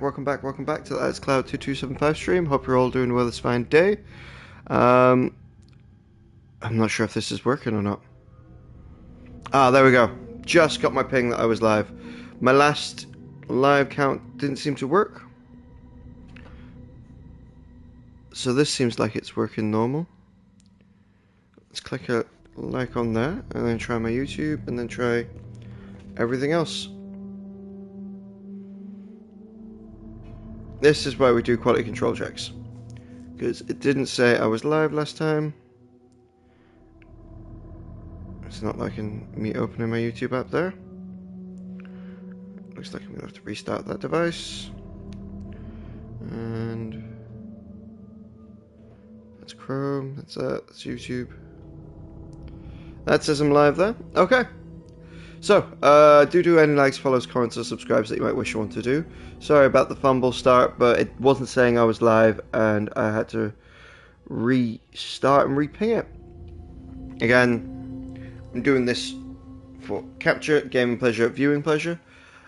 Welcome back to the AlexCloud2275 stream. Hope you're all doing well this fine day. I'm not sure if this is working or not. Ah, there we go. Just got my ping that I was live. My last live count didn't seem to work. So this seems like it's working normal. Let's click a like on that, and then try my YouTube, and then try everything else. This is why we do quality control checks. Because it didn't say I was live last time. It's not like me opening my YouTube app there. Looks like I'm going to have to restart that device. And that's Chrome, that's YouTube. That says I'm live there. Okay. So, do any likes, follows, comments, or subscribes that you might wish you want to do. Sorry about the fumble start, but it wasn't saying I was live, and I had to restart and reping it. Again, I'm doing this for capture, gaming pleasure, viewing pleasure.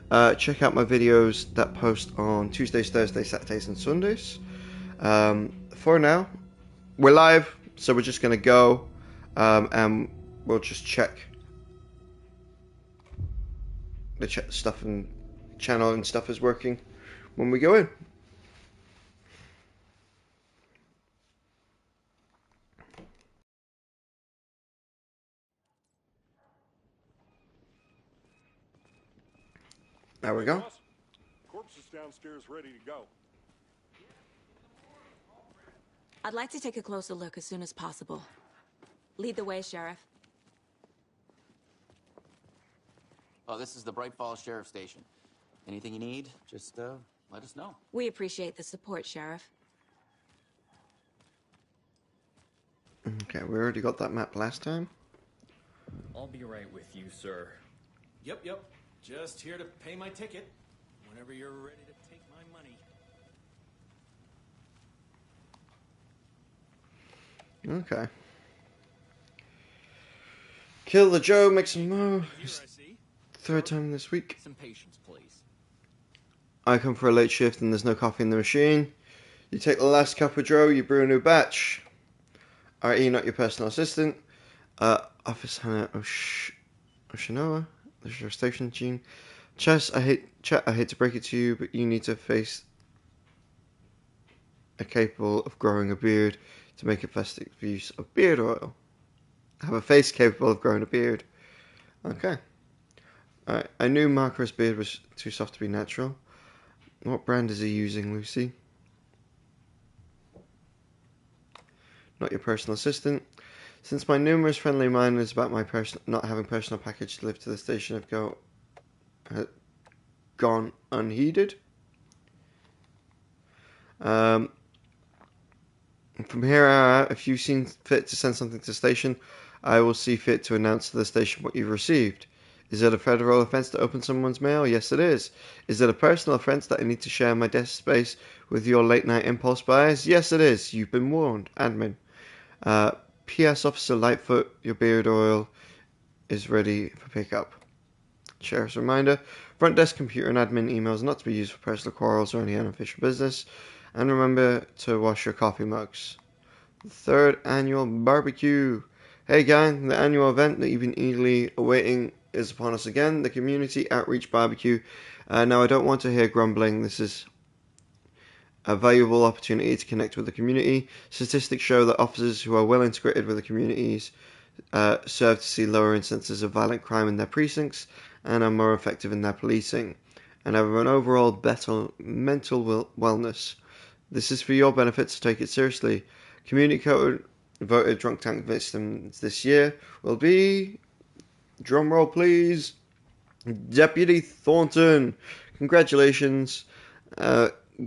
Check out my videos that post on Tuesdays, Thursdays, Saturdays, and Sundays. For now, we're live, so we're just going to go and we'll just check the stuff and channel and stuff is working when we go in. There we go. Corpse is downstairs ready to go. I'd like to take a closer look as soon as possible. Lead the way, Sheriff. Oh, this is the Bright Falls Sheriff Station. Anything you need, just let us know. We appreciate the support, Sheriff. Okay, we already got that map last time. I'll be right with you, sir. Yep. Just here to pay my ticket. Whenever you're ready to take my money. Okay. Kill the Joe, make some more. Third time this week. Some patience, please. I come for a late shift and there's no coffee in the machine. You take the last cup of Joe, you brew a new batch. RE, not your personal assistant. Office Hannah Oshinoa. There's your station, Gene. Chat, I hate to break it to you, but you need to face capable of growing a beard to make effective use of beard oil. Have a face capable of growing a beard. Okay. Alright, I knew Marco's beard was too soft to be natural. What brand is he using, Lucy? Not your personal assistant. Since my numerous friendly reminders about my not having personal package delivered to the station have gone unheeded. From here out, if you seem fit to send something to the station, I will see fit to announce to the station what you've received. Is it a federal offence to open someone's mail? Yes, it is. Is it a personal offence that I need to share my desk space with your late-night impulse buys? Yes, it is. You've been warned. Admin. P.S. Officer Lightfoot, your beard oil is ready for pickup. Sheriff's reminder. Front desk computer and admin emails not to be used for personal quarrels or any unofficial business. And remember to wash your coffee mugs. The third annual barbecue. Hey gang, the annual event that you've been eagerly awaiting is upon us again. The Community Outreach Barbecue. Now I don't want to hear grumbling. This is a valuable opportunity to connect with the community. Statistics show that officers who are well integrated with the communities serve to see lower instances of violent crime in their precincts and are more effective in their policing and have an overall better mental wellness. This is for your benefit, so take it seriously. Community code voted drunk tank victims this year will be, drum roll please, Deputy Thornton. Congratulations.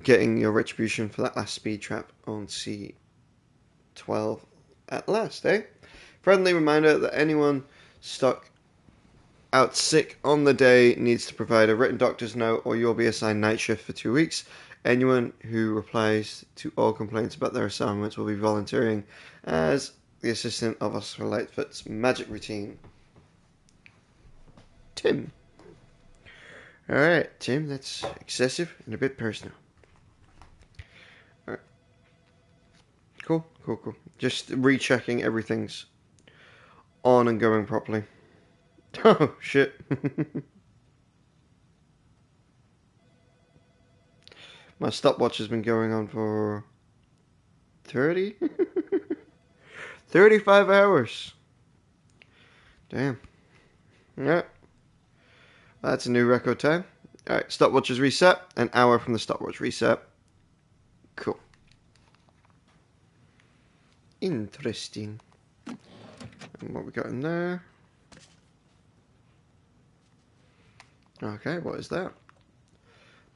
Getting your retribution for that last speed trap on C12 at last, eh? Friendly reminder that anyone stuck out sick on the day needs to provide a written doctor's note or you'll be assigned night shift for 2 weeks. Anyone who replies to all complaints about their assignments will be volunteering as the assistant of Officer Lightfoot's magic routine. Tim. Alright, Tim, that's excessive and a bit personal. Alright. Cool. Just rechecking everything's on and going properly. Oh, shit. My stopwatch has been going on for 30? 35 hours. Damn. Yeah. That's a new record time. Alright, stopwatch is reset. An hour from the stopwatch reset. Cool. Interesting. And what we got in there? Okay, what is that?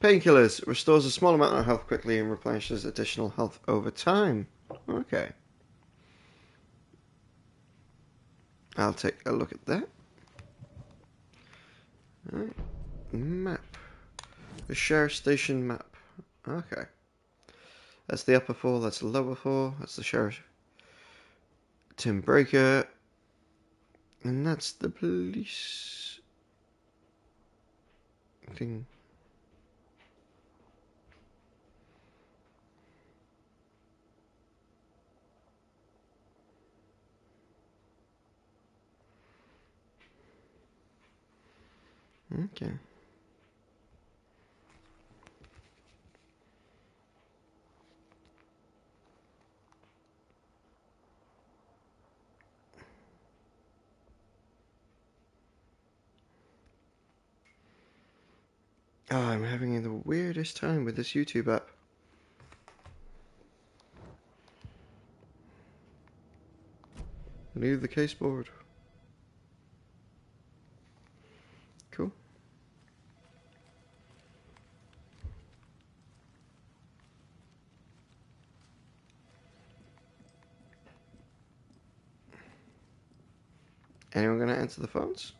Painkillers. Restores a small amount of health quickly and replenishes additional health over time. Okay. I'll take a look at that. Alright. Map. The sheriff station map. Okay. That's the upper floor, that's the lower floor, that's the sheriff. Tim Breaker. And that's the police thing. Okay. Oh, I'm having the weirdest time with this YouTube app. Leave the case board. Cool. Anyone gonna answer the phones?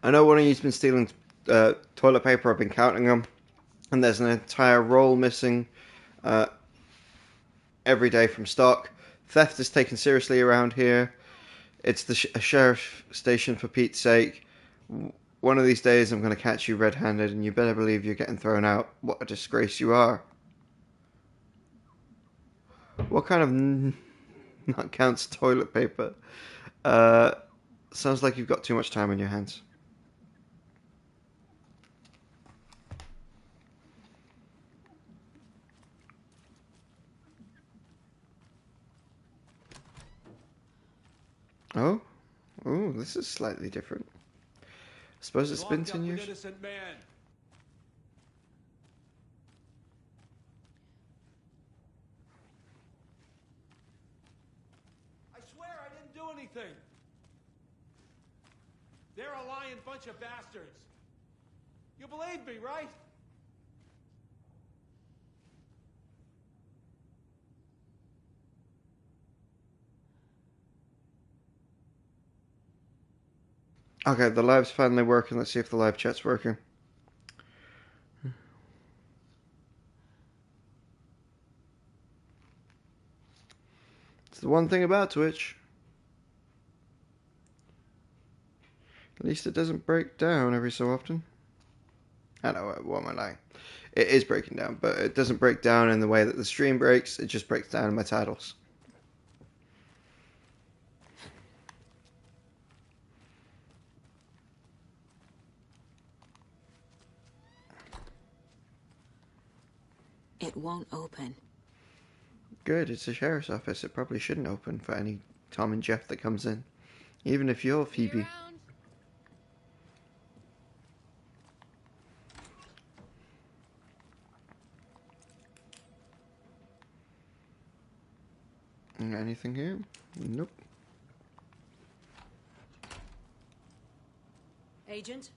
I know one of you's been stealing toilet paper. I've been counting them, and there's an entire roll missing every day from stock. Theft is taken seriously around here. It's a sheriff station, for Pete's sake. One of these days I'm going to catch you red-handed, and you better believe you're getting thrown out. What a disgrace you are. What kind of not counts toilet paper? Sounds like you've got too much time on your hands. Oh, this is slightly different. I suppose it's been 10 years. Innocent man. I swear I didn't do anything. They're a lying bunch of bastards. You believe me, right? Okay, the live's finally working. Let's see if the live chat's working. It's the one thing about Twitch. At least it doesn't break down every so often. I know, what am I lying? It is breaking down, but it doesn't break down in the way that the stream breaks. It just breaks down in my titles. It won't open. Good, it's a sheriff's office. It probably shouldn't open for any Tom and Jeff that comes in. Even if you're Phoebe. Anything here? Nope. Agent?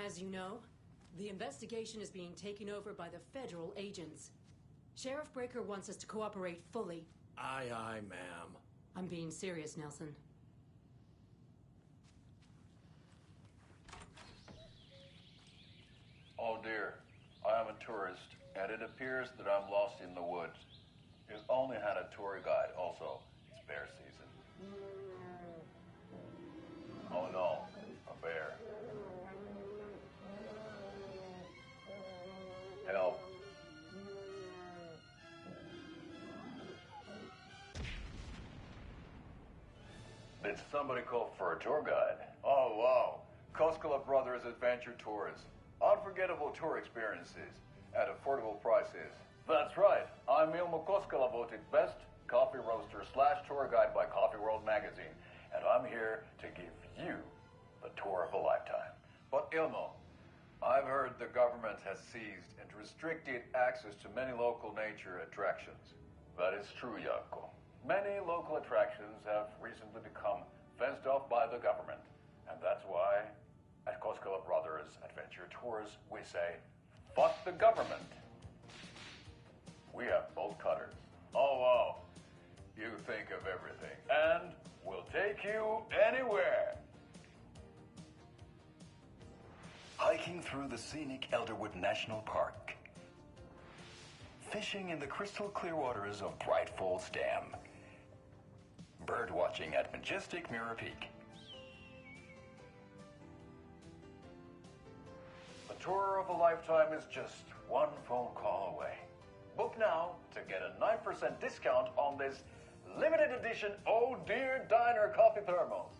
As you know, the investigation is being taken over by the federal agents. Sheriff Breaker wants us to cooperate fully. Aye, aye, ma'am. I'm being serious, Nelson. Oh dear, I am a tourist, and it appears that I'm lost in the woods. You only had a tour guide, also. It's bear season. Oh no, a bear. Help. Did somebody call for a tour guide? Oh wow, Koskela Brothers Adventure Tours. Unforgettable tour experiences at affordable prices. That's right, I'm Ilmo Koskela, voted best coffee roaster / tour guide by Coffee World magazine, and I'm here to give you the tour of a lifetime. But Ilmo, I've heard the government has seized and restricted access to many local nature attractions. That is true, Jaakko. Many local attractions have recently become fenced off by the government, and that's why at Koskela Brothers Adventure Tours, we say, fuck the government. We have bolt cutters. Oh, wow. You think of everything. And we'll take you anywhere. Hiking through the scenic Elderwood National Park. Fishing in the crystal clear waters of Bright Falls Dam. Bird watching at majestic Mirror Peak. The tour of a lifetime is just one phone call away. Book now to get a 9% discount on this limited edition Oh Dear Diner coffee thermos.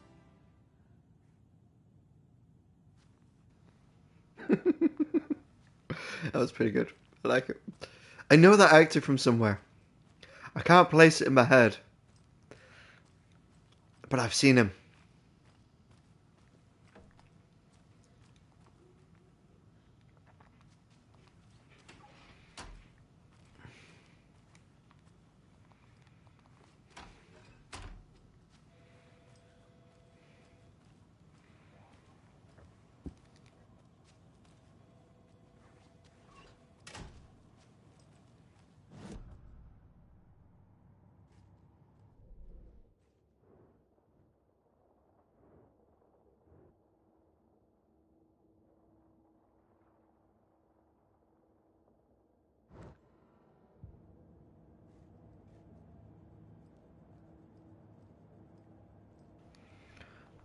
That was pretty good. I like it. I know that actor from somewhere. I can't place it in my head. But I've seen him.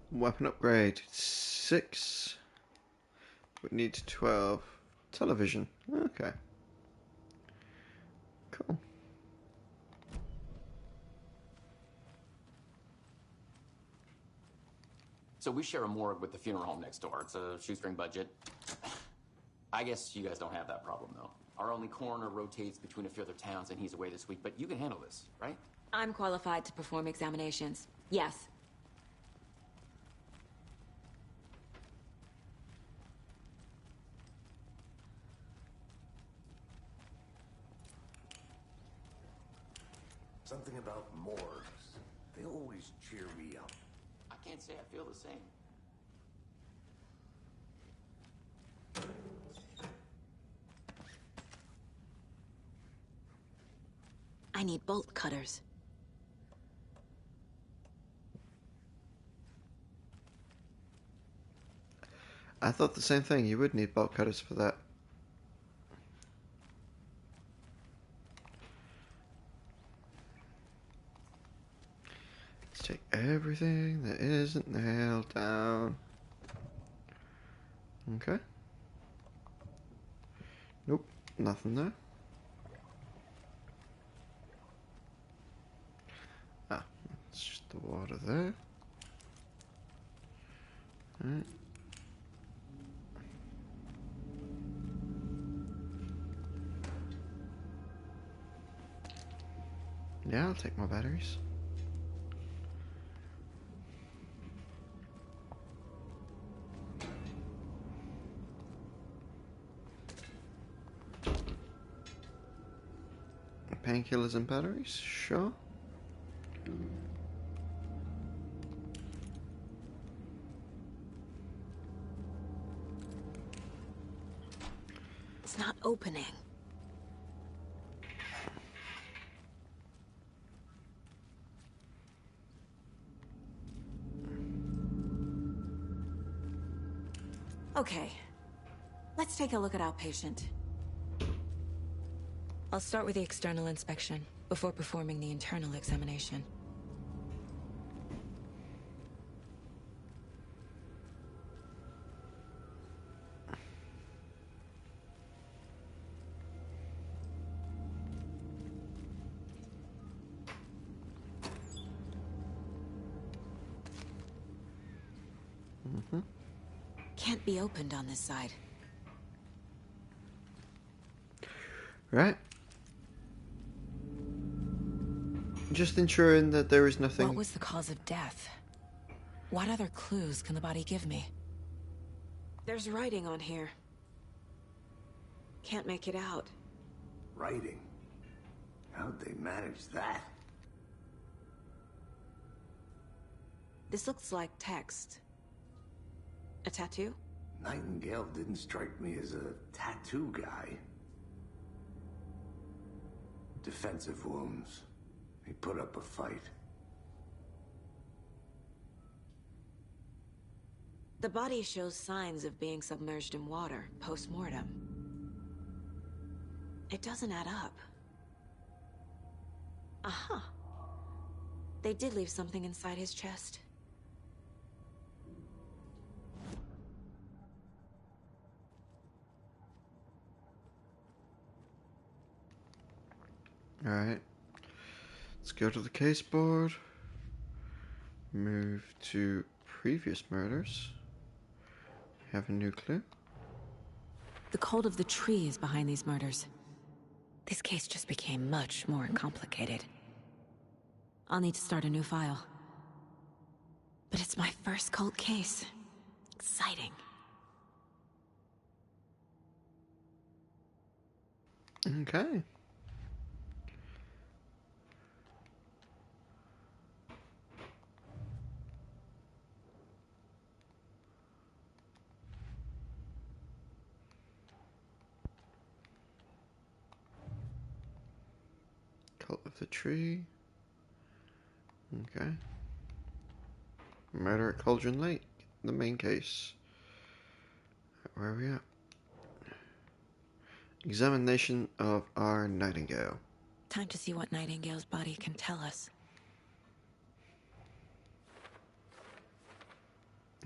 Weapon upgrade 6. We need 12. Television. Okay. Cool. So we share a morgue with the funeral home next door. It's a shoestring budget. I guess you guys don't have that problem, though. Our only coroner rotates between a few other towns, and he's away this week. But you can handle this, right? I'm qualified to perform examinations. Yes. Something about morgues. They always cheer me up. I can't say I feel the same. I need bolt cutters. I thought the same thing. You would need bolt cutters for that. Let's take everything that isn't nailed down. Okay. Nope, nothing there. Ah, it's just the water there. Alright. Yeah, I'll take my batteries. Painkillers and batteries, sure. It's not opening. Okay. Let's take a look at outpatient. I'll start with the external inspection before performing the internal examination. Can't be opened on this side. Right. Just ensuring that there is nothing. What was the cause of death? What other clues can the body give me? There's writing on here. Can't make it out. Writing? How'd they manage that? This looks like text. A tattoo? Nightingale didn't strike me as a tattoo guy. Defensive wounds. He put up a fight. The body shows signs of being submerged in water post-mortem. It doesn't add up. Aha. They did leave something inside his chest. Alright. Let's go to the case board. Move to previous murders. Have a new clue. The cult of the tree is behind these murders. This case just became much more complicated. I'll need to start a new file. But it's my first cult case. Exciting. Okay. Cult of the Tree. Okay. Murder at Cauldron Lake. The main case. Where are we at? Examination of our Nightingale. Time to see what Nightingale's body can tell us.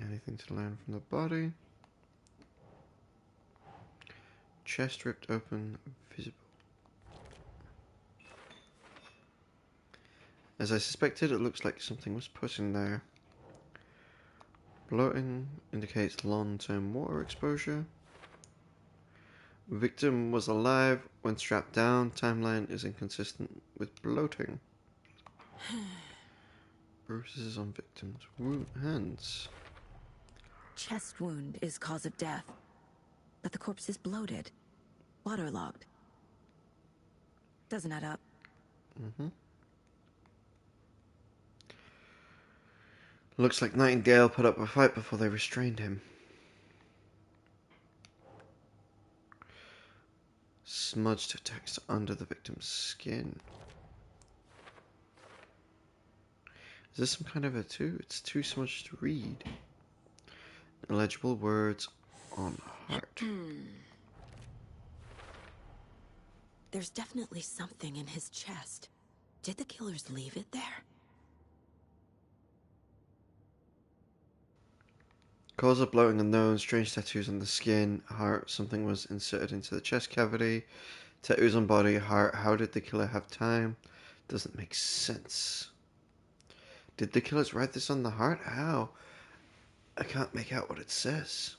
Anything to learn from the body? Chest ripped open, visible. As I suspected, it looks like something was put in there. Bloating indicates long-term water exposure. Victim was alive when strapped down. Timeline is inconsistent with bloating. Bruises on victim's hands. Chest wound is cause of death. But the corpse is bloated. Waterlogged. Doesn't add up. Looks like Nightingale put up a fight before they restrained him. Smudged text under the victim's skin. Is this some kind of a two? It's too smudged to read. Illegible words on heart. There's definitely something in his chest. Did the killers leave it there? Cause of bloating unknown, strange tattoos on the skin, heart, something was inserted into the chest cavity, tattoos on body, heart, how did the killer have time? Doesn't make sense. Did the killers write this on the heart? How? I can't make out what it says.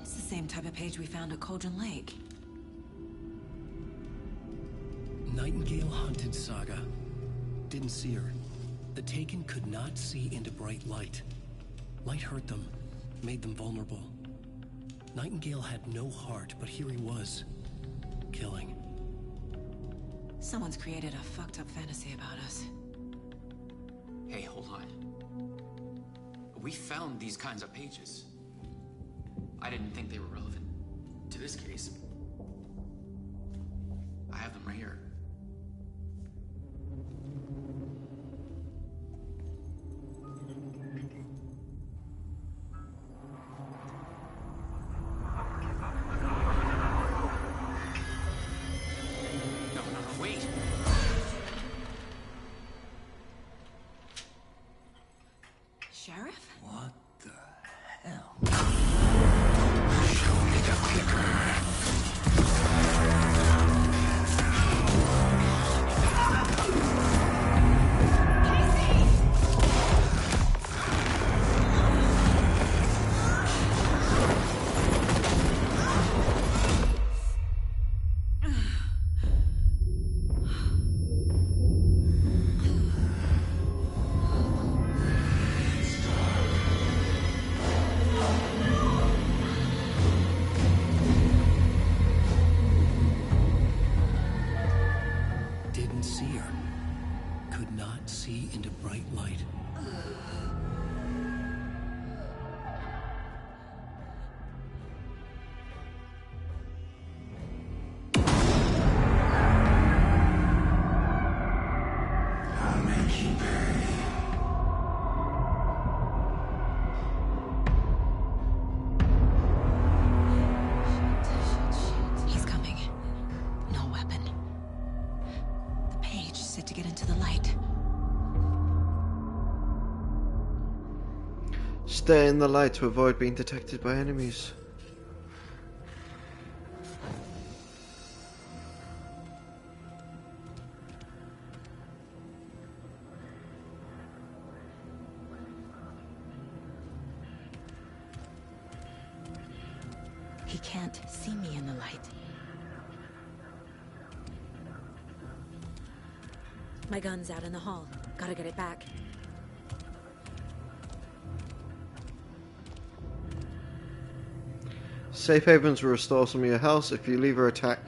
It's the same type of page we found at Cauldron Lake. Nightingale hunted Saga. Didn't see her. The Taken could not see into bright light. Light hurt them, made them vulnerable. Nightingale had no heart, but here he was, killing. Someone's created a fucked up fantasy about us. Hey, hold on. We found these kinds of pages. I didn't think they were relevant to this case. I have them right here. No, wait. Sheriff? What the hell? Show me the clicker. Didn't see her. Could not see into bright light. I'll make you pay. He's coming. No weapon. The page said to get into the light. Stay in the light to avoid being detected by enemies. He can't see me in the light. My gun's out in the hall. Gotta get it back. Safe havens will restore some of your health. If you leave or attack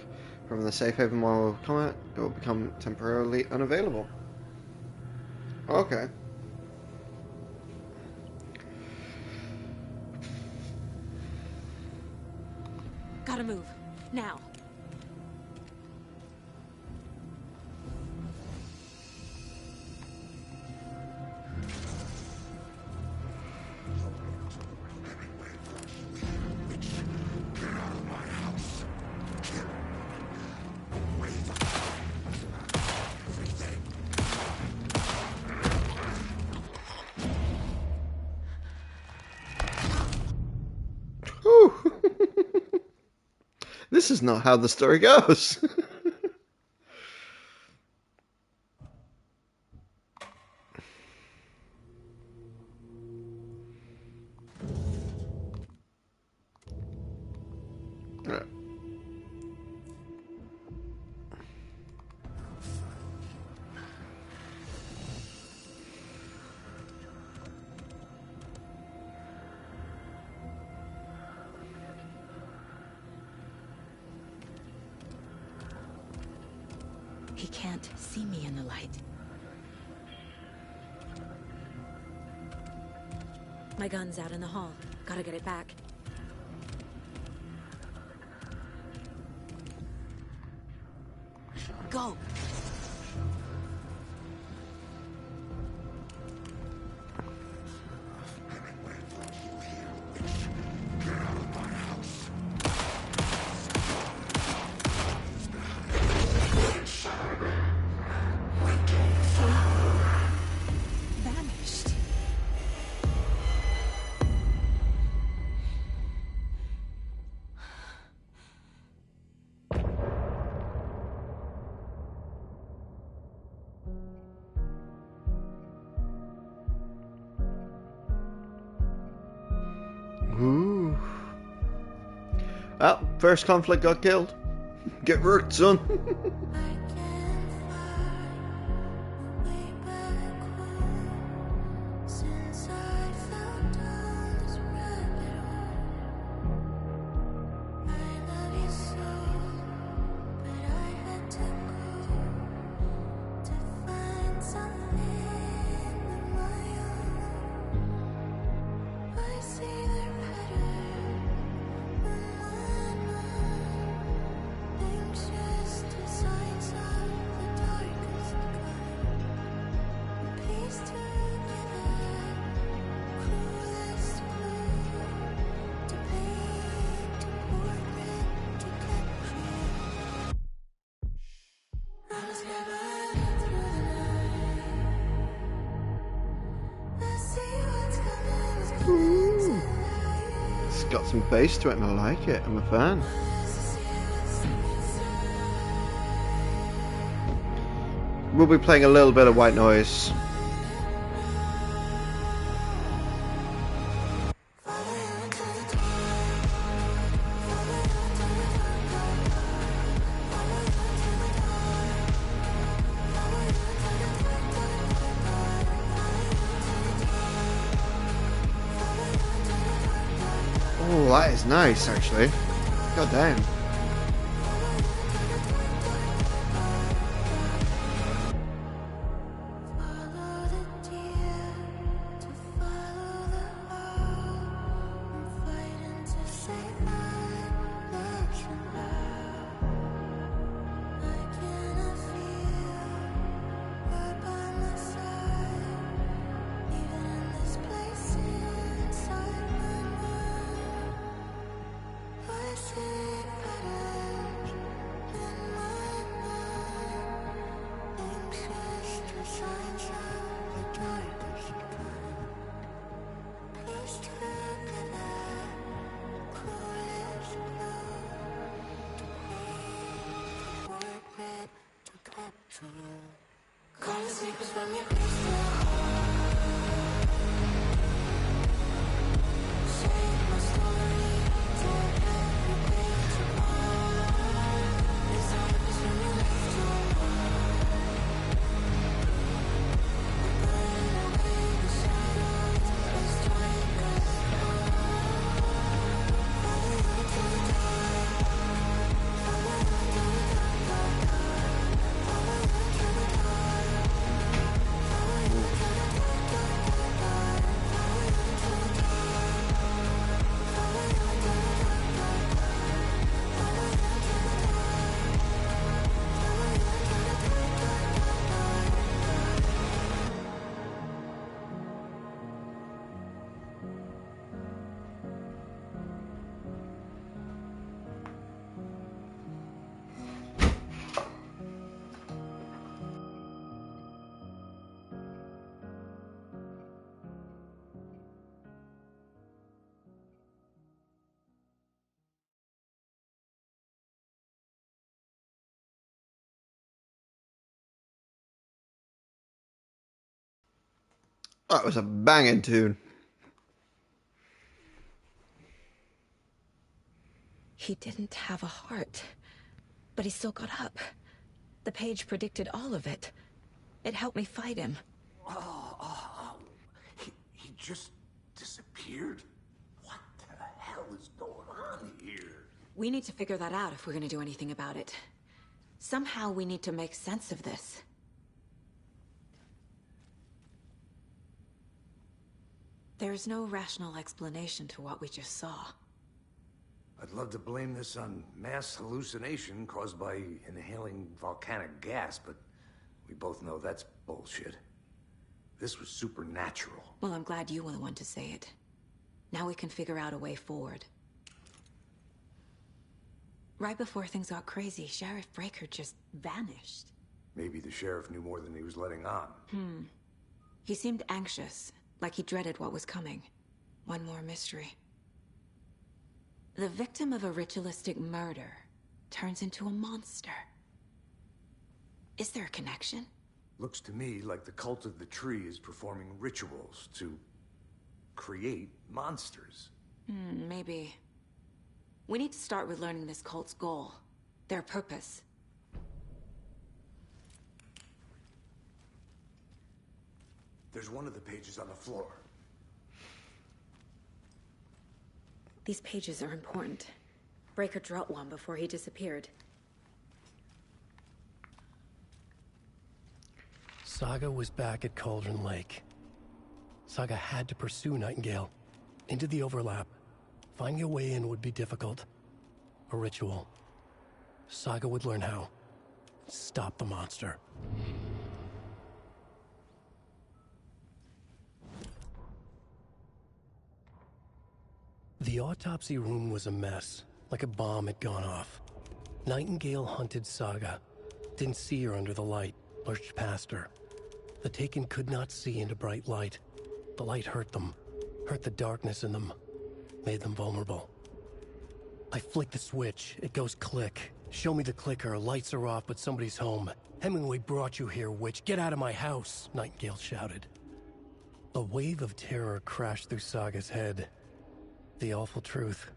from the safe haven while combat, it will become temporarily unavailable. Okay. Gotta move. Now. Whew. This is not how the story goes. Right. He can't see me in the light. My gun's out in the hall. Gotta get it back. Go! Vanished. Ooh. Well, first conflict got killed. Get worked, son. Ooh. It's got some bass to it and I like it. I'm a fan. We'll be playing a little bit of white noise. Oh, that is nice, actually. God damn. That was a banging tune. He didn't have a heart, but he still got up. The page predicted all of it. It helped me fight him. He just disappeared? What the hell is going on here? We need to figure that out if we're gonna do anything about it. Somehow we need to make sense of this. There's no rational explanation to what we just saw. I'd love to blame this on mass hallucination caused by inhaling volcanic gas, but we both know that's bullshit. This was supernatural. Well, I'm glad you were the one to say it. Now we can figure out a way forward. Right before things got crazy, Sheriff Breaker just vanished. Maybe the sheriff knew more than he was letting on. He seemed anxious, like he dreaded what was coming. One more mystery. The victim of a ritualistic murder turns into a monster. Is there a connection? Looks to me like the cult of the tree is performing rituals to create monsters. Maybe. We need to start with learning this cult's goal. Their purpose. There's one of the pages on the floor. These pages are important. Breaker dropped one before he disappeared. Saga was back at Cauldron Lake. Saga had to pursue Nightingale. Into the overlap. Finding a way in would be difficult. A ritual. Saga would learn how. Stop the monster. The autopsy room was a mess, like a bomb had gone off. Nightingale hunted Saga. Didn't see her under the light, lurched past her. The Taken could not see into bright light. The light hurt them. hurt the darkness in them, made them vulnerable. I flick the switch, it goes click. Show me the clicker, lights are off, but somebody's home. Hemingway brought you here, witch. Get out of my house, Nightingale shouted. A wave of terror crashed through Saga's head. The awful truth.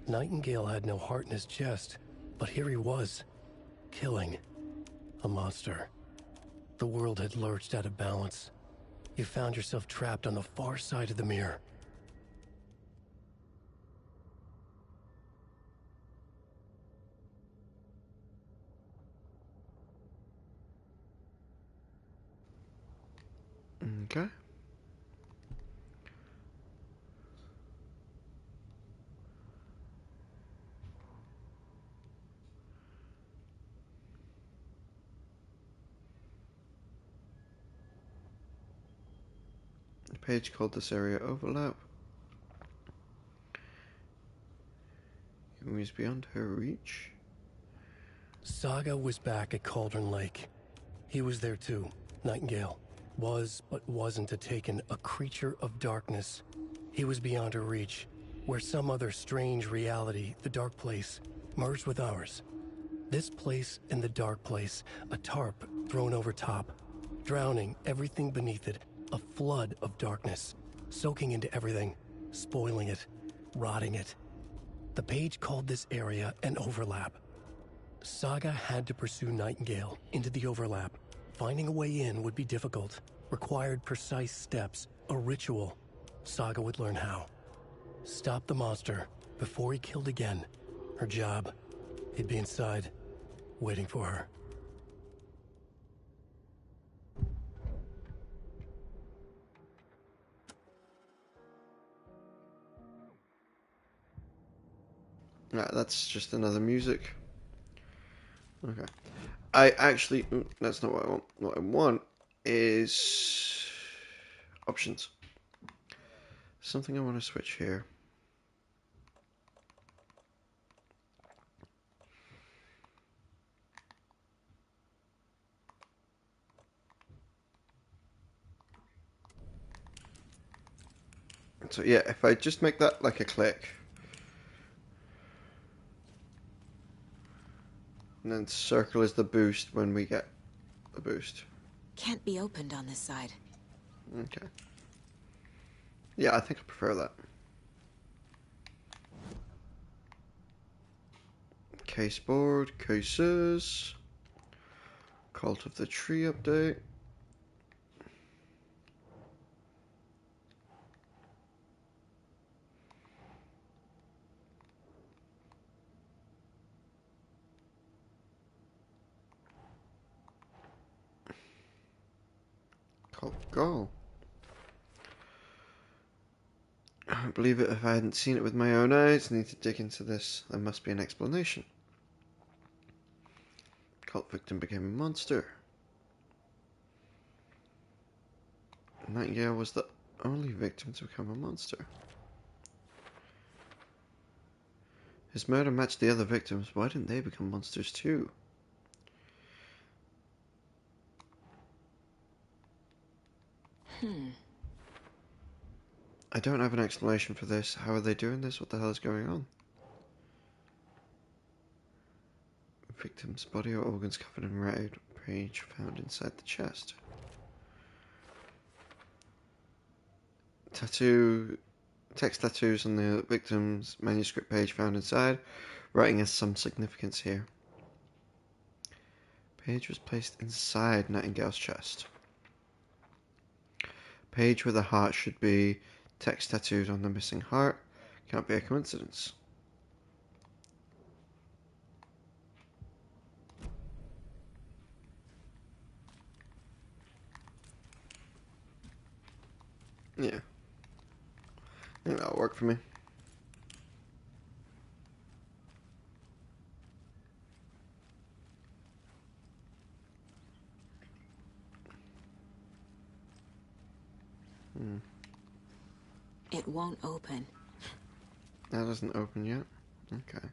Nightingale had no heart in his chest, but here he was, killing a monster. The world had lurched out of balance. You found yourself trapped on the far side of the mirror. Okay. A page called this area overlap. It was beyond her reach. Saga was back at Cauldron Lake. He was there too, Nightingale. Was, but wasn't a Taken, a creature of darkness. He was beyond her reach, where some other strange reality, the dark place, merged with ours. This place and the dark place, a tarp thrown over top, drowning everything beneath it, a flood of darkness, soaking into everything, spoiling it, rotting it. The page called this area an overlap. Saga had to pursue Nightingale into the overlap. Finding a way in would be difficult, required precise steps, a ritual. Saga would learn how. Stop the monster before he killed again. Her job. He'd be inside, waiting for her. Right, that's just another music. Okay. I actually... that's not what I want. What I want is... options. Something I want to switch here. So yeah, if I just make that like a click. And then circle is the boost when we get the boost. Can't be opened on this side. Okay. Yeah, I think I prefer that. Case board, cases. Cult of the Tree update. Cult Go. I don't believe it if I hadn't seen it with my own eyes. I need to dig into this. There must be an explanation. Cult victim became a monster. Nightingale was the only victim to become a monster. His murder matched the other victims. Why didn't they become monsters too? I don't have an explanation for this. How are they doing this? What the hell is going on? Victim's body or organs covered in red. Page found inside the chest. Text tattoos on the victim's manuscript page found inside. Writing has some significance here. Page was placed inside Nightingale's chest. Page with a heart should be text tattooed on the missing heart. Can't be a coincidence. Yeah. I think that'll work for me. It won't open. That doesn't open yet. Okay.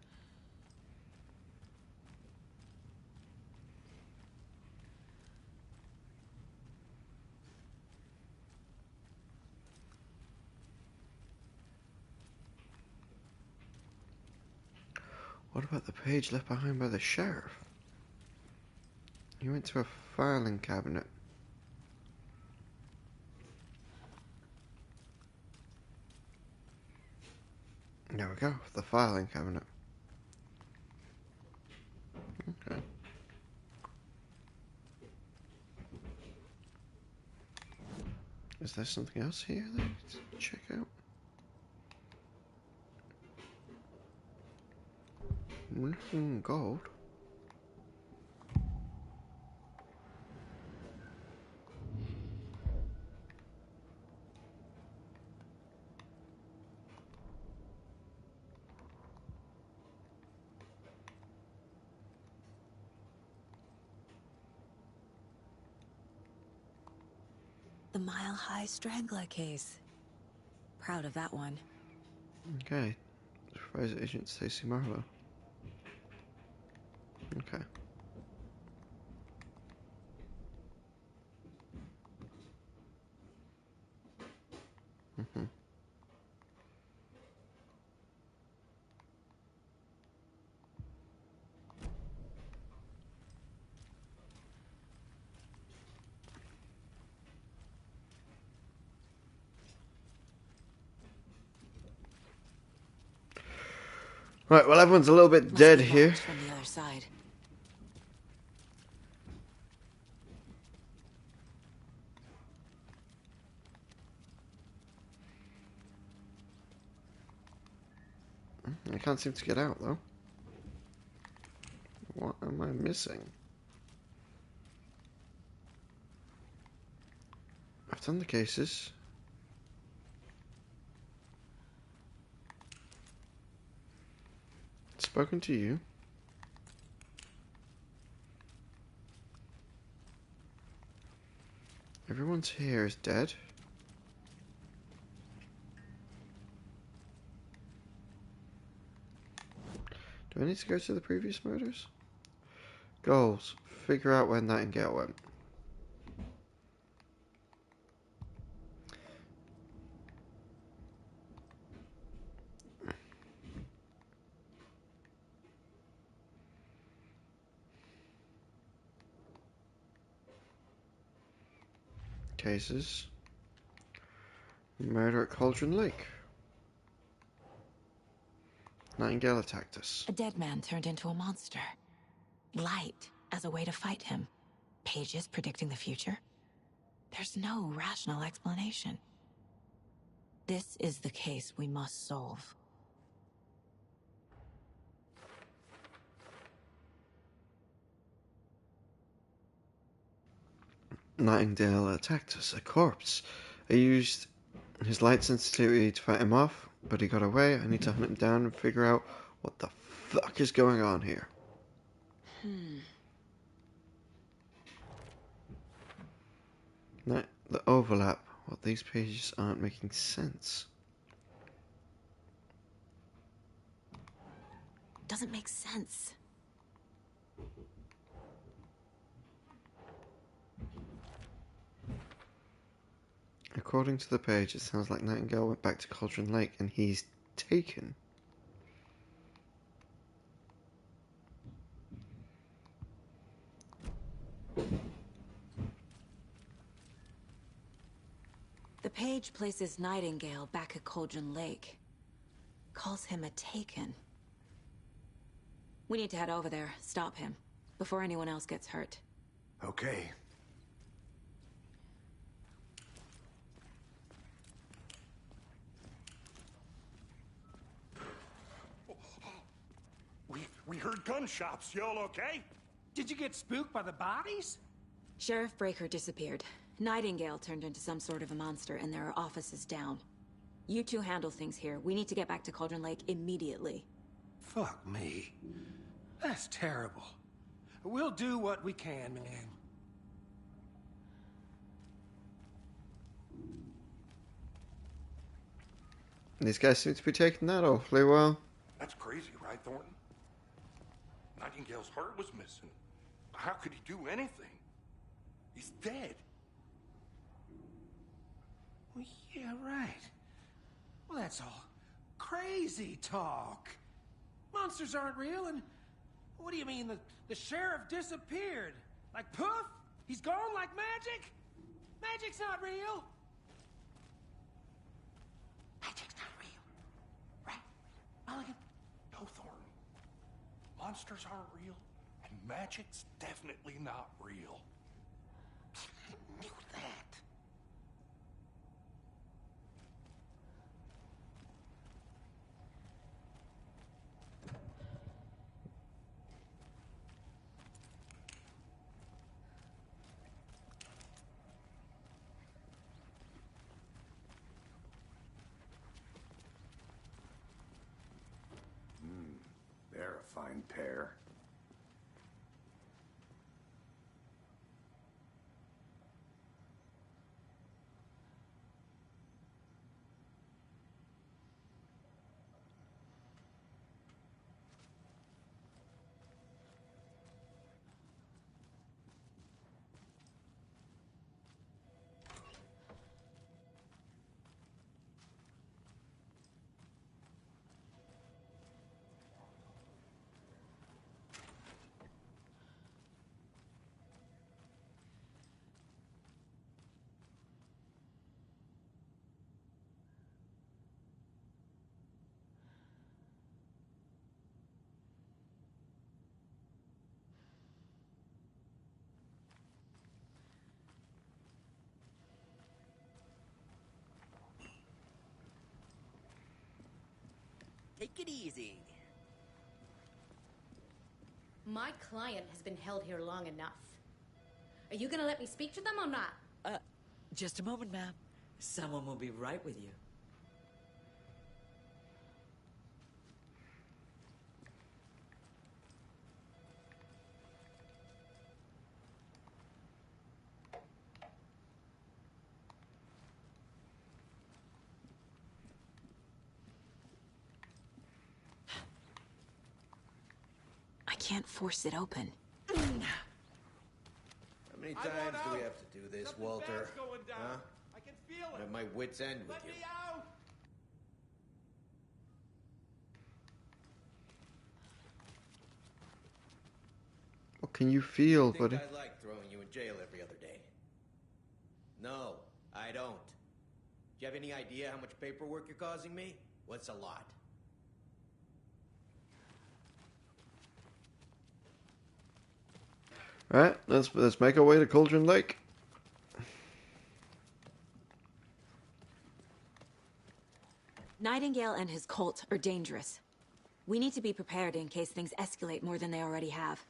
What about the page left behind by the sheriff? He went to a filing cabinet. There we go, the filing cabinet. Okay. Is there something else here that I need to check out? Nothing gold. The Mile High Strangler case. Proud of that one. Okay. Supervisor Agent Stacy Marlowe. Okay. Right, well everyone's a little bit Must dead be here. locked from the other side. I can't seem to get out though. What am I missing? I've done the cases. Spoken to you. Everyone's here is dead. Do I need to go to the previous murders? Goals. Figure out where Nightingale went. Cases. Murder at Cauldron Lake. Nightingale attacked us. A dead man turned into a monster. Light as a way to fight him. Pages predicting the future. There's no rational explanation. This is the case we must solve. Nightingale attacked us, a corpse. I used his light sensitivity to fight him off, but he got away. I need to hunt him down and figure out what the fuck is going on here. The overlap. Well, these pages aren't making sense. Doesn't make sense. According to the page, it sounds like Nightingale went back to Cauldron Lake and he's taken. The page places Nightingale back at Cauldron Lake. Calls him a Taken. We need to head over there, stop him, before anyone else gets hurt. Okay. We heard gunshots. Y'all okay? Did you get spooked by the bodies? Sheriff Breaker disappeared. Nightingale turned into some sort of a monster, and there are offices down. You two handle things here. We need to get back to Cauldron Lake immediately. Fuck me. That's terrible. We'll do what we can, man. These guys seem to be taking that awfully well. That's crazy, right, Thornton? Nightingale's heart was missing. How could he do anything? He's dead. Well, yeah, right. Well, that's all crazy talk. Monsters aren't real, and what do you mean the sheriff disappeared? Like poof? He's gone like magic? Magic's not real. Magic's not real. Right? Mulligan? No, Thornton. Monsters aren't real, and magic's definitely not real. I knew that. They're a fine pair. Take it easy. My client has been held here long enough. Are you gonna let me speak to them or not? Just a moment, ma'am. Someone will be right with you. I can't force it open. How many times do we have to do this, Something Walter? bad's going down. Huh? I can feel I'm it. at my wit's end with Let you. me out! What can you feel, Think buddy? I like throwing you in jail every other day? No, I don't. Do you have any idea how much paperwork you're causing me? What's a lot? Right, let's make our way to Cauldron Lake. Nightingale and his cult are dangerous. We need to be prepared in case things escalate more than they already have.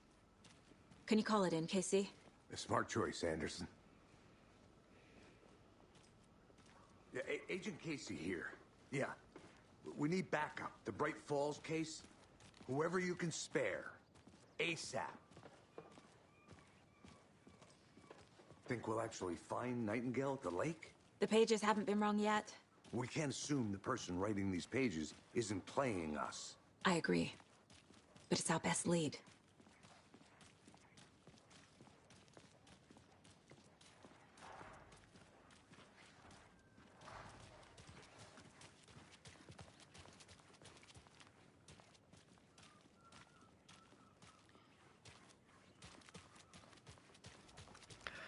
Can you call it in, KC? A smart choice, Anderson. Yeah, Agent Casey here. Yeah. We need backup. The Bright Falls case. Whoever you can spare. ASAP. Think we'll actually find Nightingale at the lake? The pages haven't been rung yet. We can't assume the person writing these pages isn't playing us. I agree. But it's our best lead.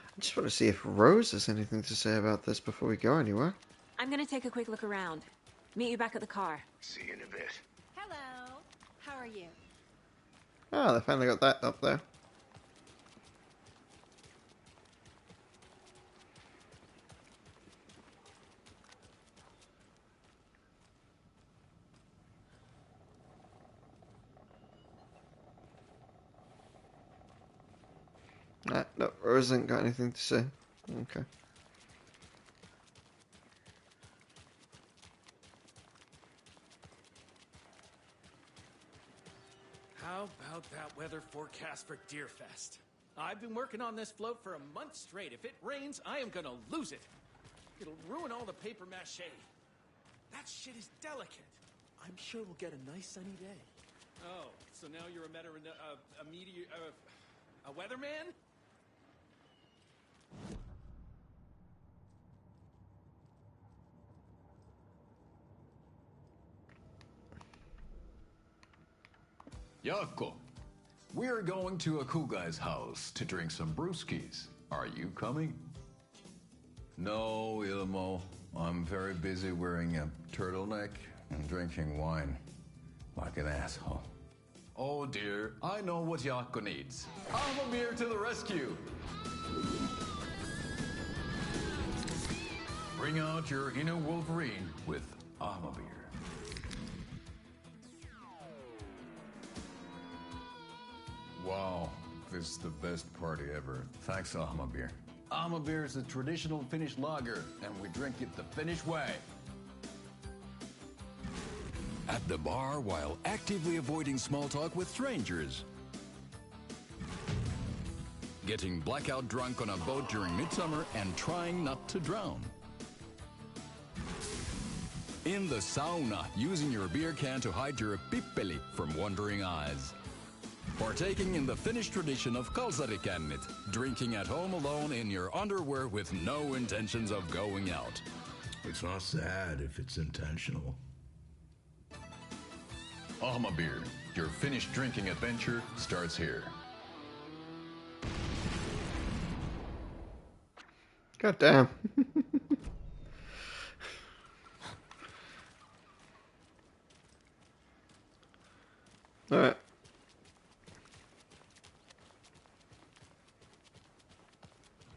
I just want to see if Rose has anything to say about this before we go anywhere. I'm gonna take a quick look around. Meet you back at the car. See you in a bit. Hello. How are you? Ah, they finally got that up there. No, Rose hasn't got anything to say. Okay. How about that weather forecast for Deerfest? I've been working on this float for a month straight. If it rains, I am gonna lose it. It'll ruin all the paper mache. That shit is delicate. I'm sure we'll get a nice sunny day. Oh, so now you're a weatherman? Yako, we're going to a cool guy's house to drink some brewskis. Are you coming? No, Ilmo. I'm very busy wearing a turtleneck and drinking wine. Like an asshole. Oh dear, I know what Yako needs. Beer to the rescue! Bring out your inner Wolverine with Beer. Wow, this is the best party ever. Thanks, Beer. Beer is a traditional Finnish lager, and we drink it the Finnish way. At the bar while actively avoiding small talk with strangers. Getting blackout drunk on a boat during midsummer and trying not to drown. In the sauna, using your beer can to hide your pippeli from wandering eyes. Partaking in the Finnish tradition of kalsarikännit, drinking at home alone in your underwear with no intentions of going out. It's not sad if it's intentional. Beer, your Finnish drinking adventure starts here. God damn. Alright.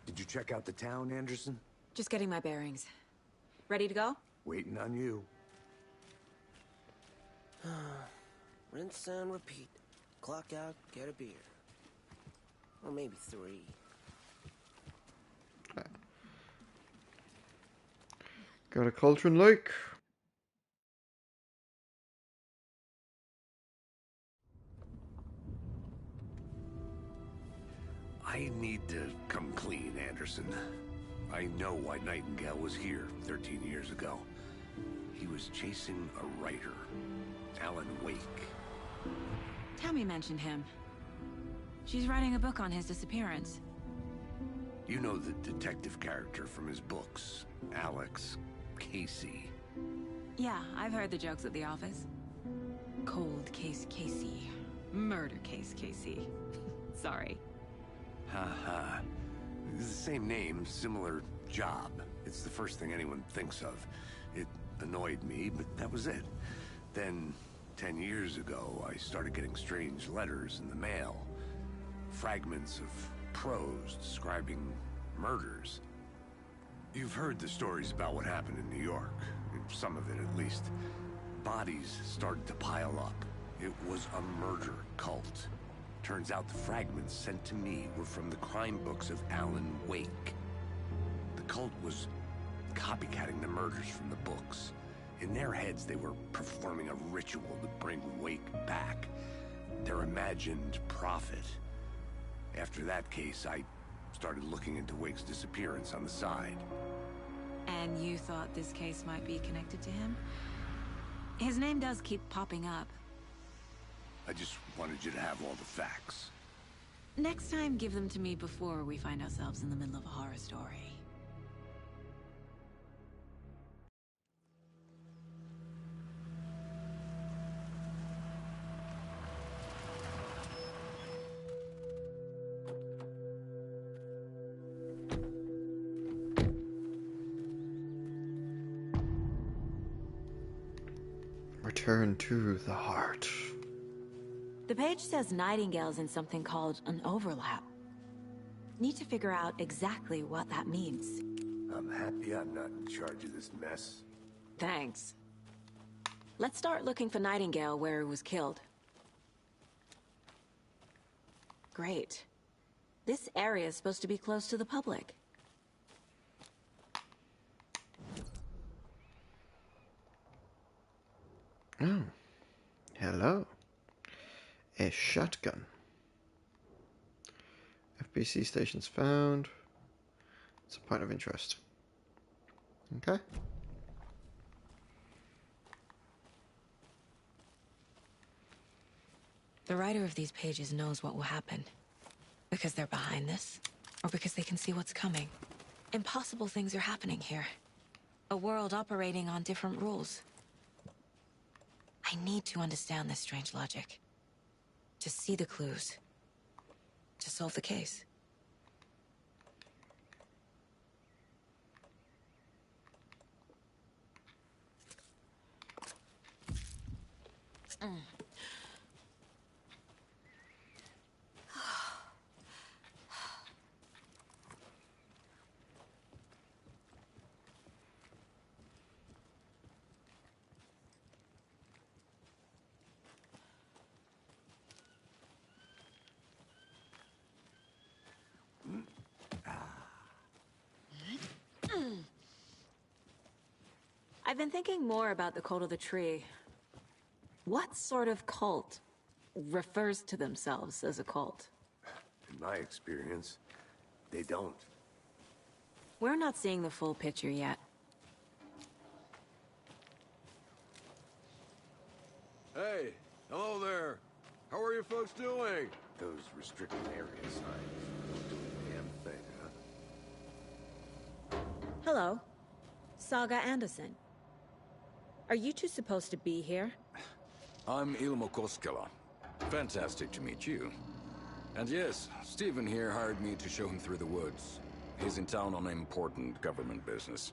Did you check out the town, Anderson? Just getting my bearings. Ready to go? Waiting on you. Rinse and repeat. Clock out, get a beer. Or maybe 3. Go to Cauldron Lake. I need to come clean, Anderson. I know why Nightingale was here 13 years ago. He was chasing a writer, Alan Wake. Tammy mentioned him. She's writing a book on his disappearance. You know the detective character from his books, Alex Casey. Yeah, I've heard the jokes at the office. Cold case Casey. Murder case Casey. Sorry. Ha. It's the same name, similar job. It's the first thing anyone thinks of. It annoyed me, but that was it. Then, 10 years ago, I started getting strange letters in the mail. Fragments of prose describing murders. You've heard the stories about what happened in New York. Some of it, at least. Bodies started to pile up. It was a murder cult. Turns out the fragments sent to me were from the crime books of Alan Wake. The cult was copycatting the murders from the books. In their heads, they were performing a ritual to bring Wake back. Their imagined prophet. After that case, I started looking into Wake's disappearance on the side. And you thought this case might be connected to him? His name does keep popping up. I just wanted you to have all the facts. Next time, give them to me before we find ourselves in the middle of a horror story. Return to the heart. The page says Nightingale's in something called an overlap. Need to figure out exactly what that means. I'm happy I'm not in charge of this mess. Thanks. Let's start looking for Nightingale where he was killed. Great. This area is supposed to be close to the public. Oh. Hello. A shotgun. FBC stations found. It's a point of interest. Okay. The writer of these pages knows what will happen. Because they're behind this, or because they can see what's coming. Impossible things are happening here. A world operating on different rules. I need to understand this strange logic. To see the clues. To solve the case. I've been thinking more about the cult of the tree. What sort of cult refers to themselves as a cult? In my experience, they don't. We're not seeing the full picture yet. Hey, hello there. How are you folks doing? Those restricted area signs don't do a damn thing, huh? Hello. Saga Anderson. Are you two supposed to be here? I'm Ilmo Koskela. Fantastic to meet you. And yes, Stephen here hired me to show him through the woods. He's in town on important government business.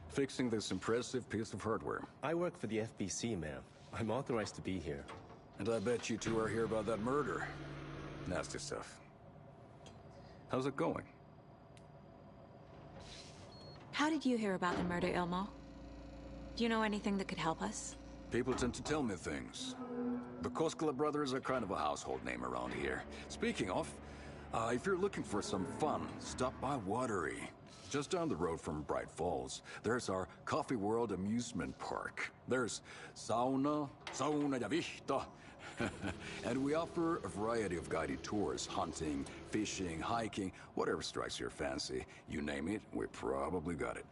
Fixing this impressive piece of hardware. I work for the FBC, ma'am. I'm authorized to be here. And I bet you two are here about that murder. Nasty stuff. How's it going? How did you hear about the murder, Ilmo? Do you know anything that could help us? People tend to tell me things. The Koskela brothers are kind of a household name around here. Speaking of, if you're looking for some fun, stop by Watery. Just down the road from Bright Falls, there's our Coffee World amusement park. There's sauna ja vihta. And we offer a variety of guided tours, hunting, fishing, hiking, whatever strikes your fancy. You name it, we probably got it.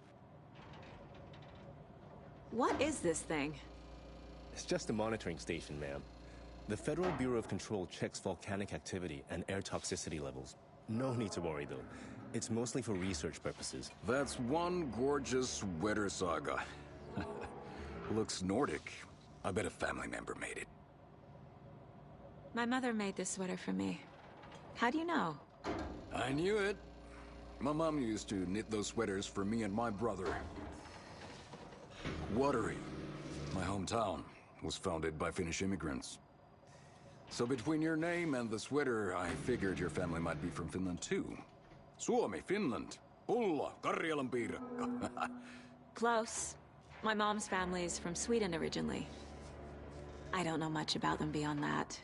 What is this thing? It's just a monitoring station, ma'am. The Federal Bureau of Control checks volcanic activity and air toxicity levels. No need to worry, though. It's mostly for research purposes. That's one gorgeous sweater, Saga. Looks Nordic. I bet a family member made it. My mother made this sweater for me. How do you know? I knew it. My mom used to knit those sweaters for me and my brother. Watery, my hometown, was founded by Finnish immigrants. So between your name and the sweater, I figured your family might be from Finland too. Suomi, Finland. Pulla, Karjalan piirakka. Close. My mom's family is from Sweden originally. I don't know much about them beyond that.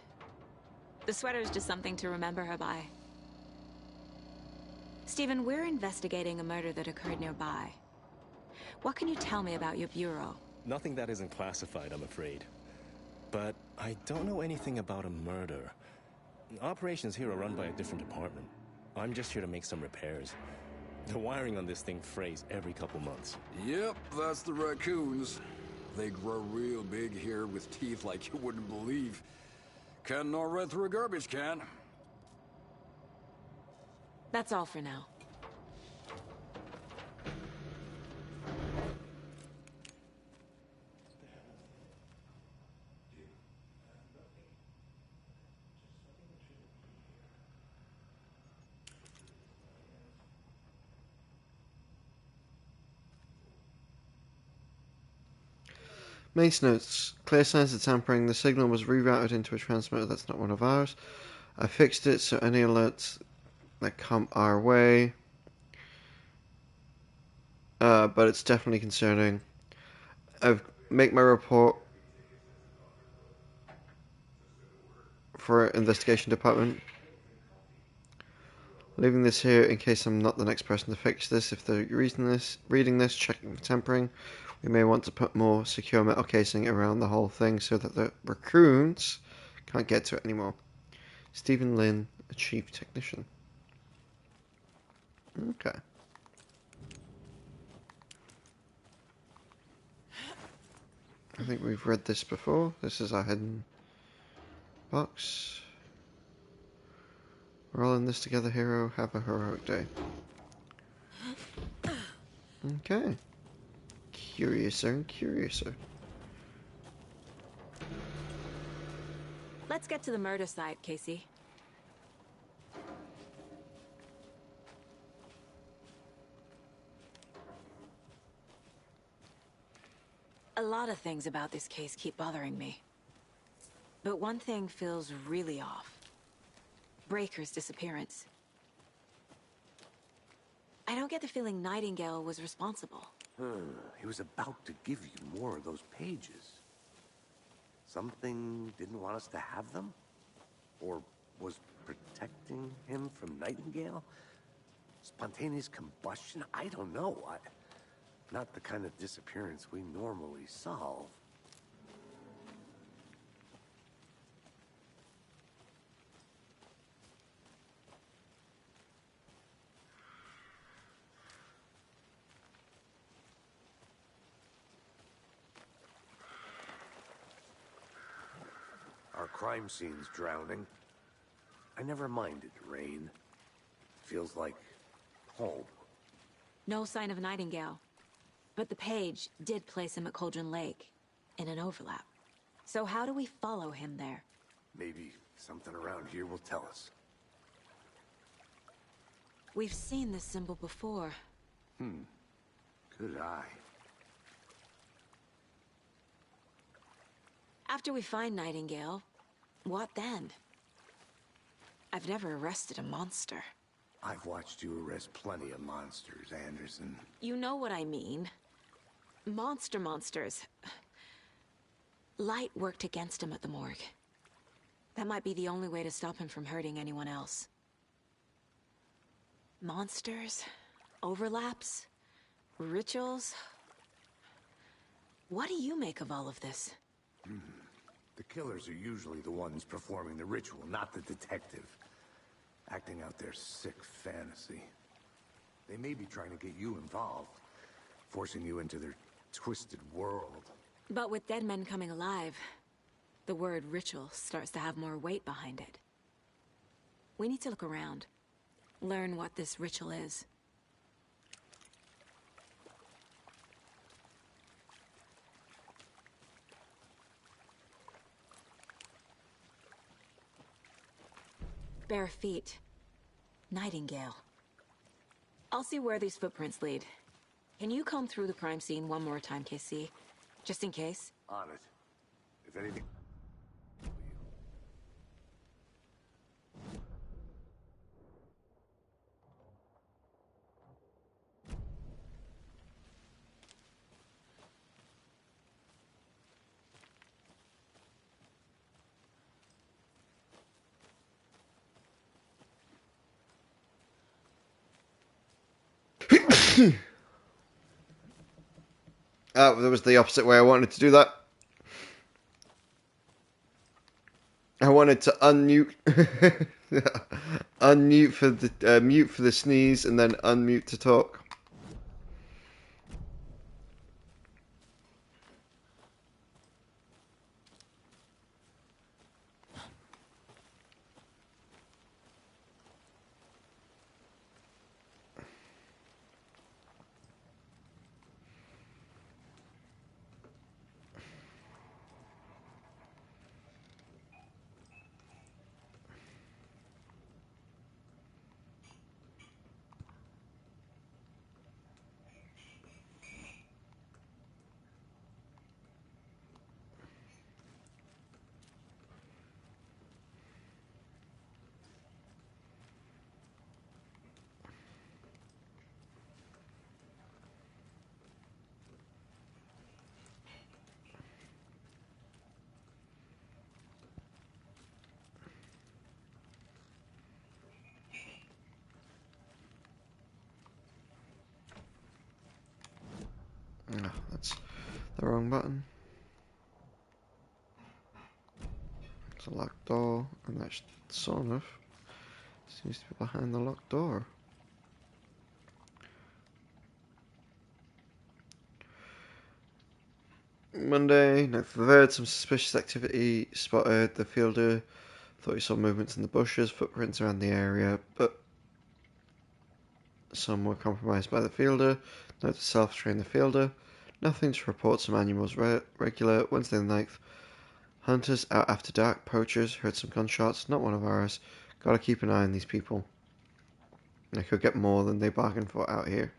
The sweater is just something to remember her by. Stephen, we're investigating a murder that occurred nearby. What can you tell me about your bureau? Nothing that isn't classified, I'm afraid. But I don't know anything about a murder. Operations here are run by a different department. I'm just here to make some repairs. The wiring on this thing frays every couple months. Yep, that's the raccoons. They grow real big here with teeth like you wouldn't believe. Can't gnaw right through a garbage can. That's all for now. Mace notes. Clear signs of tampering. The signal was rerouted into a transmitter that's not one of ours. I fixed it so any alerts that come our way. But it's definitely concerning. I've make my report for investigation department. Leaving this here in case I'm not the next person to fix this. If they're reading this, checking for tampering, we may want to put more secure metal casing around the whole thing so that the raccoons can't get to it anymore. Stephen Lynn, a chief technician. Okay. I think we've read this before. This is our hidden box. We're all in this together, hero. Have a heroic day. Okay. Curiouser and curiouser. Let's get to the murder site, Casey. A lot of things about this case keep bothering me. But one thing feels really off. Breaker's disappearance. I don't get the feeling Nightingale was responsible. He was about to give you more of those pages. Something didn't want us to have them? Or was protecting him from Nightingale? Spontaneous combustion? I don't know. Not the kind of disappearance we normally solve. Our crime scene's drowning. I never minded rain. Feels like home. No sign of Nightingale. But the page did place him at Cauldron Lake, in an overlap. So how do we follow him there? Maybe something around here will tell us. We've seen this symbol before. Good eye. After we find Nightingale, what then? I've never arrested a monster. I've watched you arrest plenty of monsters, Anderson. You know what I mean. Monsters. Light worked against him at the morgue. That might be the only way to stop him from hurting anyone else. Monsters? Overlaps? Rituals? What do you make of all of this? The killers are usually the ones performing the ritual, not the detective. Acting out their sick fantasy. They may be trying to get you involved, forcing you into their twisted world. But with dead men coming alive, the word ritual starts to have more weight behind it. We need to look around. Learn what this ritual is. Bare feet. Nightingale. I'll see where these footprints lead. Can you comb through the crime scene one more time, KC? Just in case? On it. If anything... Oh, there was the opposite way I wanted to do that. I wanted to unmute, unmute for the mute for the sneeze, and then unmute to talk. Oh, that's the wrong button. It's a locked door, and that sort of seems to be behind the locked door. Monday, 9th of the 3rd, some suspicious activity spotted. The fielder thought he saw movements in the bushes, footprints around the area, but some were compromised by the fielder. Note to self, train the fielder. Nothing to report, some animals regular. Wednesday the 9th, Hunters out after dark, poachers, heard some gunshots, not one of ours. Gotta keep an eye on these people. They could get more than they bargained for out here.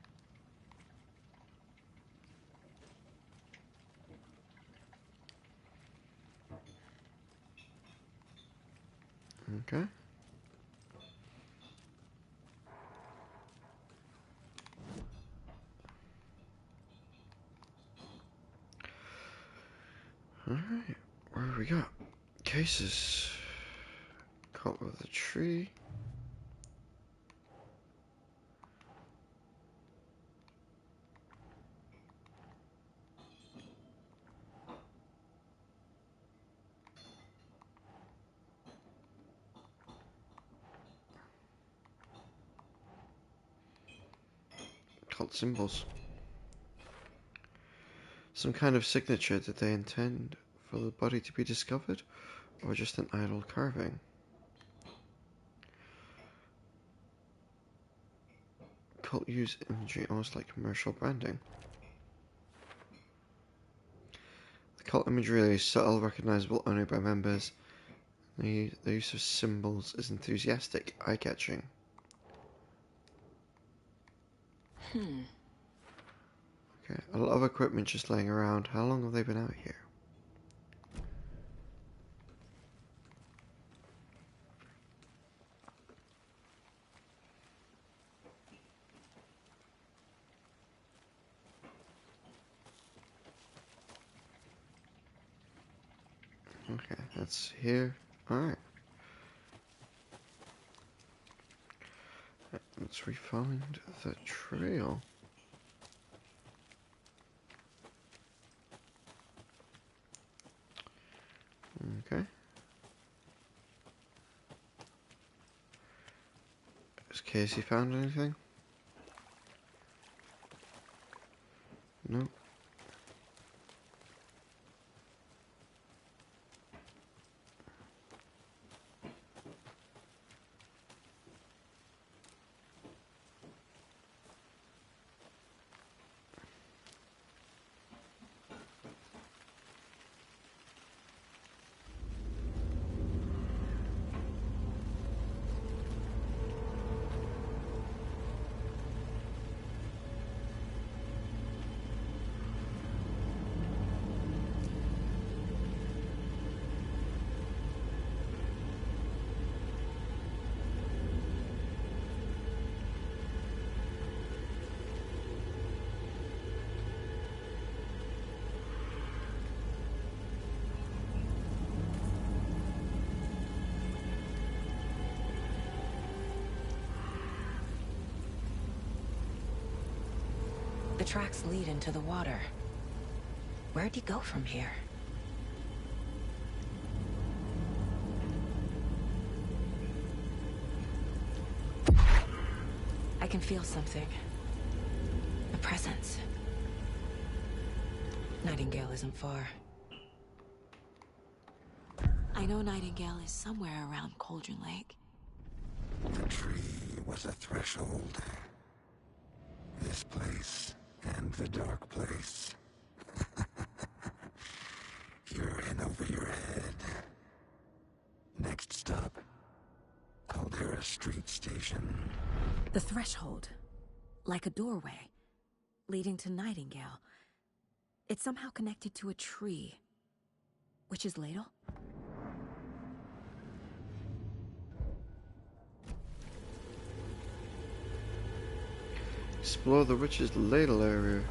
Okay. Alright, where have we got? Cases. Cult of the tree. Cult symbols. Some kind of signature. Did they intend for the body to be discovered, or just an idle carving? Cult use imagery almost like commercial branding. The cult imagery is subtle, recognizable only by members. The use of symbols is enthusiastic, eye-catching. Okay, a lot of equipment just laying around. How long have they been out here? Okay, that's here. Alright. Let's refind the trail. Okay. Has Casey found anything? Nope. The tracks lead into the water. Where'd he go from here? I can feel something. A presence. Nightingale isn't far. I know Nightingale is somewhere around Cauldron Lake. The tree was a threshold. This place and the dark place. You're in over your head. Next stop, Caldera Street Station. The threshold. Like a doorway. Leading to Nightingale. It's somehow connected to a tree. Witch's Ladle? Explore the Witch's Ladle area.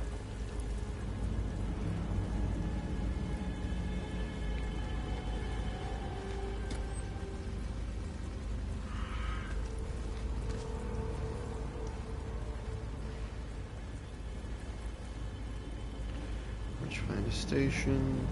Witchfinder Station.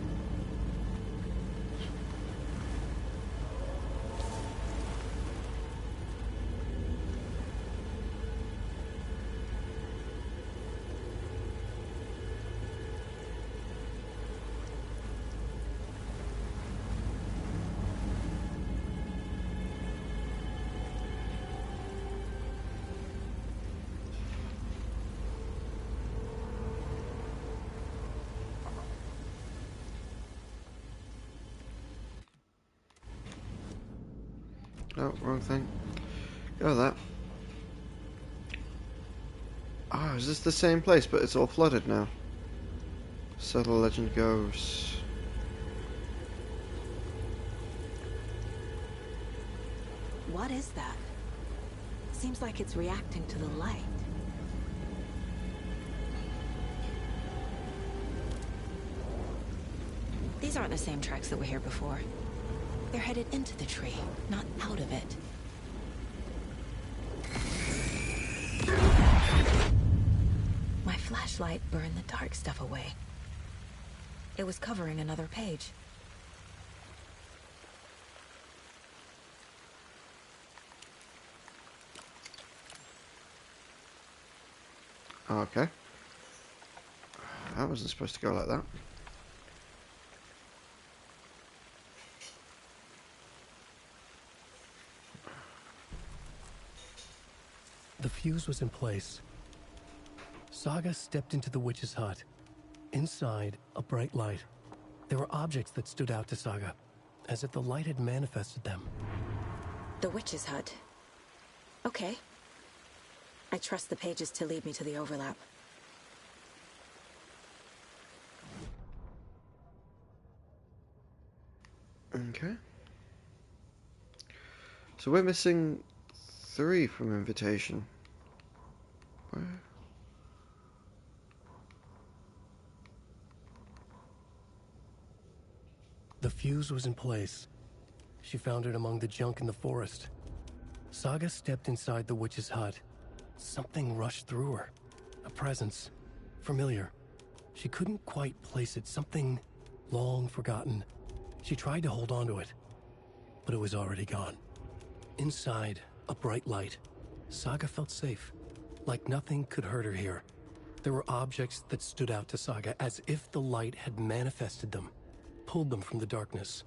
No, wrong thing. Go with that. Oh, is this the same place, but it's all flooded now? So the legend goes. What is that? Seems like it's reacting to the light. These aren't the same tracks that were here before. They're headed into the tree, not out of it. My flashlight burned the dark stuff away. It was covering another page. Okay. That wasn't supposed to go like that. The fuse was in place. Saga stepped into the witch's hut. Inside, a bright light. There were objects that stood out to Saga, as if the light had manifested them. The witch's hut. Okay. I trust the pages to lead me to the overlap. Okay. So we're missing 3 from invitation. Where? The fuse was in place. She found it among the junk in the forest. Saga stepped inside the witch's hut. Something rushed through her. A presence. Familiar. She couldn't quite place it. Something long forgotten. She tried to hold on to it, but it was already gone. Inside, a bright light. Saga felt safe. Like nothing could hurt her here. There were objects that stood out to Saga as if the light had manifested them. Pulled them from the darkness.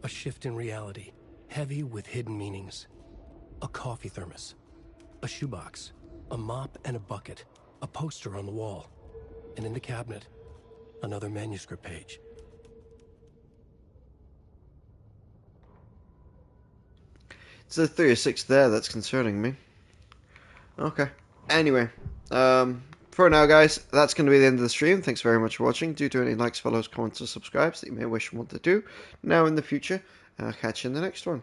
A shift in reality, heavy with hidden meanings. A coffee thermos, a shoebox, a mop and a bucket, a poster on the wall, and in the cabinet, another manuscript page. It's the 3 or 6 there that's concerning me. Okay. Anyway, for now, guys, that's going to be the end of the stream. Thanks very much for watching. Do any likes, follows, comments, or subscribes that you may wish and want to do now in the future. And I'll catch you in the next one.